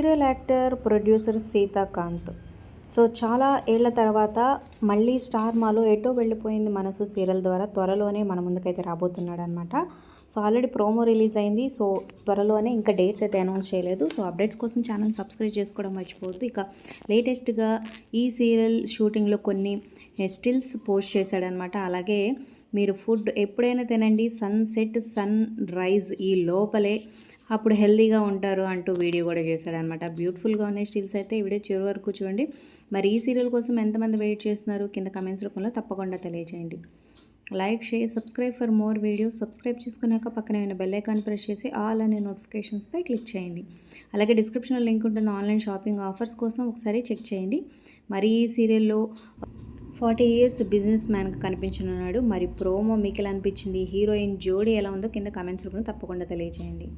Serial actor, producer Seethakanth. So చాలా ఏళ్ల తర్వాత మళ్ళీ స్టార్ మాలో ఎటో వెళ్ళిపోయింది మనసు సీరియల్ ద్వారా త్వరలోనే మన ముందుకైతే రాబోతున్నాడనమాట. సో ఆల్రెడీ ప్రోమో రిలీజ్ అయింది. సో త్వరలోనే ఇంకా డేట్స్ అయితే అనౌన్స్ చేయలేదు. సో అప్డేట్స్ కోసం ఛానల్ సబ్స్క్రైబ్ చేసుకోవడం మర్చిపోవద్దు. ఇక లేటెస్ట్గా ఈ సీరియల్ షూటింగ్లో కొన్ని స్టిల్స్ పోస్ట్ చేశాడనమాట. అలాగే మీరు ఫుడ్ ఎప్పుడైనా తినండి, సన్సెట్, సన్ రైజ్ ఈ లోపలే, అప్పుడు హెల్తీగా ఉంటారు అంటూ వీడియో కూడా చేశాడనమాట. బ్యూటిఫుల్గా ఉన్నాయి స్టిల్స్ అయితే. ఈ వీడియో చివరి వరకు చూడండి. మరి ఈ సీరియల్ కోసం ఎంతమంది వెయిట్ చేస్తున్నారు కింద కమెంట్స్ రూపంలో తప్పకుండా తెలియజేయండి. Like, share, subscribe for more videos. Subscribe చేసుకున్నాక పక్కన ఉన్న బెల్ ఐకాన్ ప్రెస్ చేసి ఆల్ అనే నోటిఫికేషన్స్పై క్లిక్ చేయండి. అలాగే డిస్క్రిప్షన్లో లింక్ ఉంటుంది, ఆన్లైన్ షాపింగ్ ఆఫర్స్ కోసం ఒకసారి చెక్ చేయండి. మరి ఈ సీరియల్లో 40 years బిజినెస్ మ్యాన్గా కనిపించనున్నాడు. మరి ప్రోమో మీకు ఎలా అనిపించింది, హీరోయిన్ జోడీ ఎలా ఉందో కింద కమెంట్స్ రూపంలో తప్పకుండా తెలియజేయండి.